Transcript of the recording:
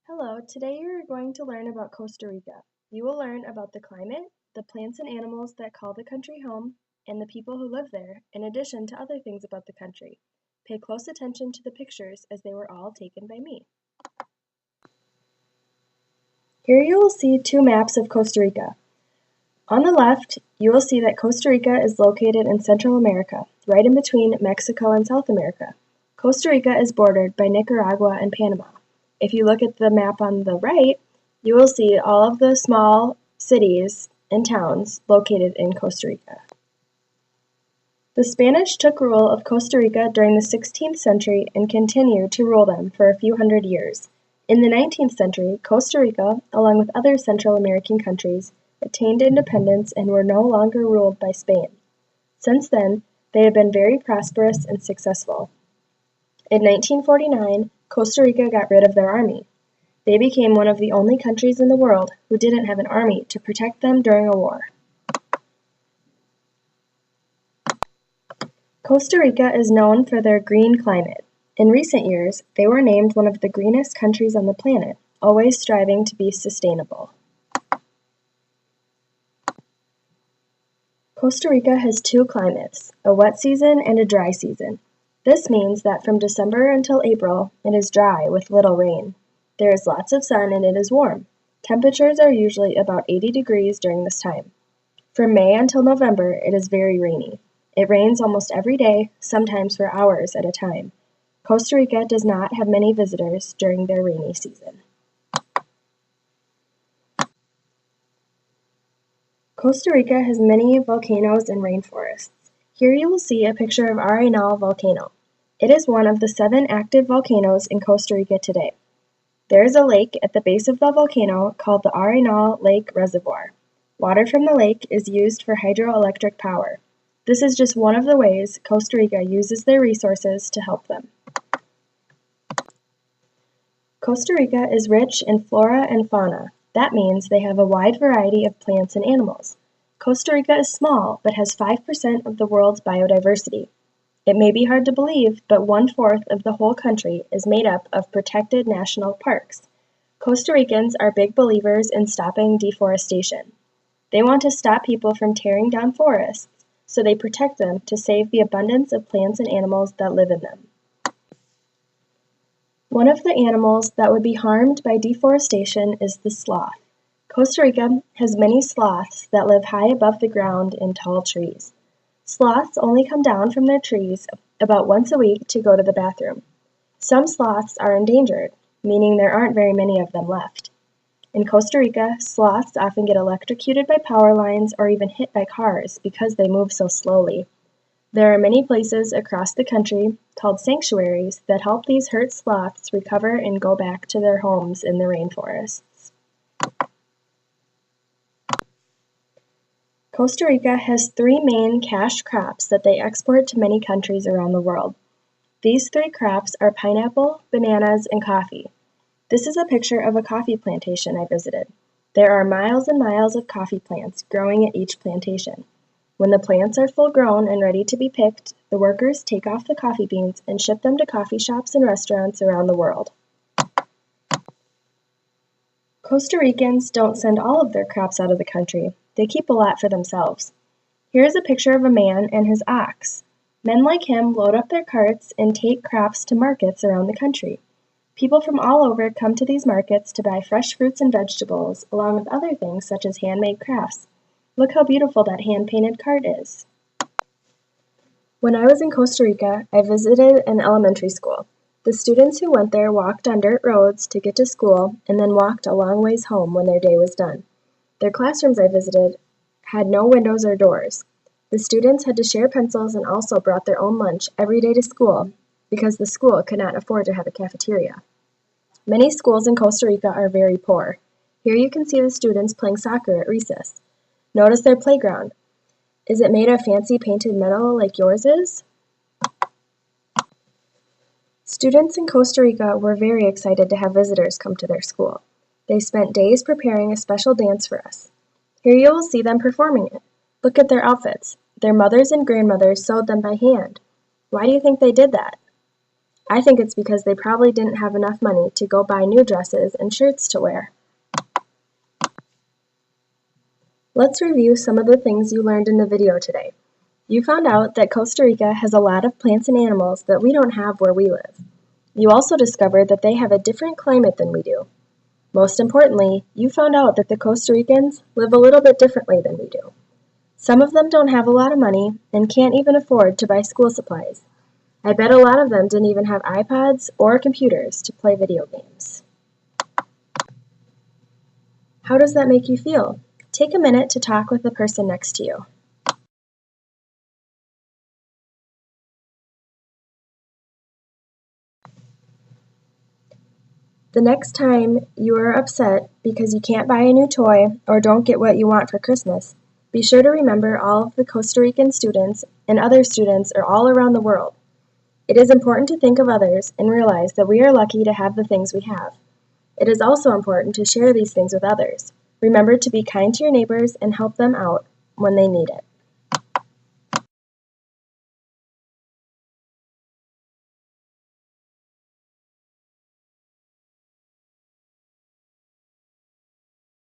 Hello, today you are going to learn about Costa Rica. You will learn about the climate, the plants and animals that call the country home, and the people who live there, in addition to other things about the country. Pay close attention to the pictures as they were all taken by me. Here you will see two maps of Costa Rica. On the left, you will see that Costa Rica is located in Central America, right in between Mexico and South America. Costa Rica is bordered by Nicaragua and Panama. If you look at the map on the right, you will see all of the small cities and towns located in Costa Rica. The Spanish took rule of Costa Rica during the 16th century and continued to rule them for a few hundred years. In the 19th century, Costa Rica, along with other Central American countries, attained independence and were no longer ruled by Spain. Since then, they have been very prosperous and successful. In 1949, Costa Rica got rid of their army. They became one of the only countries in the world who didn't have an army to protect them during a war. Costa Rica is known for their green climate. In recent years, they were named one of the greenest countries on the planet, always striving to be sustainable. Costa Rica has two climates, a wet season and a dry season. This means that from December until April, it is dry with little rain. There is lots of sun and it is warm. Temperatures are usually about 80 degrees during this time. From May until November, it is very rainy. It rains almost every day, sometimes for hours at a time. Costa Rica does not have many visitors during their rainy season. Costa Rica has many volcanoes and rainforests. Here you will see a picture of Arenal volcano. It is one of the 7 active volcanoes in Costa Rica today. There is a lake at the base of the volcano called the Arenal Lake Reservoir. Water from the lake is used for hydroelectric power. This is just one of the ways Costa Rica uses their resources to help them. Costa Rica is rich in flora and fauna. That means they have a wide variety of plants and animals. Costa Rica is small, but has 5% of the world's biodiversity. It may be hard to believe, but 1/4 of the whole country is made up of protected national parks. Costa Ricans are big believers in stopping deforestation. They want to stop people from tearing down forests, so they protect them to save the abundance of plants and animals that live in them. One of the animals that would be harmed by deforestation is the sloth. Costa Rica has many sloths that live high above the ground in tall trees. Sloths only come down from their trees about once a week to go to the bathroom. Some sloths are endangered, meaning there aren't very many of them left. In Costa Rica, sloths often get electrocuted by power lines or even hit by cars because they move so slowly. There are many places across the country called sanctuaries that help these hurt sloths recover and go back to their homes in the rainforests. Costa Rica has 3 main cash crops that they export to many countries around the world. These 3 crops are pineapple, bananas, and coffee. This is a picture of a coffee plantation I visited. There are miles and miles of coffee plants growing at each plantation. When the plants are full grown and ready to be picked, the workers take off the coffee beans and ship them to coffee shops and restaurants around the world. Costa Ricans don't send all of their crops out of the country. They keep a lot for themselves. Here is a picture of a man and his ox. Men like him load up their carts and take crops to markets around the country. People from all over come to these markets to buy fresh fruits and vegetables, along with other things such as handmade crafts. Look how beautiful that hand-painted cart is. When I was in Costa Rica, I visited an elementary school. The students who went there walked on dirt roads to get to school and then walked a long ways home when their day was done. Their classrooms I visited had no windows or doors. The students had to share pencils and also brought their own lunch every day to school because the school could not afford to have a cafeteria. Many schools in Costa Rica are very poor. Here you can see the students playing soccer at recess. Notice their playground. Is it made of fancy painted metal like yours is? Students in Costa Rica were very excited to have visitors come to their school. They spent days preparing a special dance for us. Here you will see them performing it. Look at their outfits. Their mothers and grandmothers sewed them by hand. Why do you think they did that? I think it's because they probably didn't have enough money to go buy new dresses and shirts to wear. Let's review some of the things you learned in the video today. You found out that Costa Rica has a lot of plants and animals that we don't have where we live. You also discovered that they have a different climate than we do. Most importantly, you found out that the Costa Ricans live a little bit differently than we do. Some of them don't have a lot of money and can't even afford to buy school supplies. I bet a lot of them didn't even have iPads or computers to play video games. How does that make you feel? Take a minute to talk with the person next to you. The next time you are upset because you can't buy a new toy or don't get what you want for Christmas, be sure to remember all of the Costa Rican students and other students are all around the world. It is important to think of others and realize that we are lucky to have the things we have. It is also important to share these things with others. Remember to be kind to your neighbors and help them out when they need it.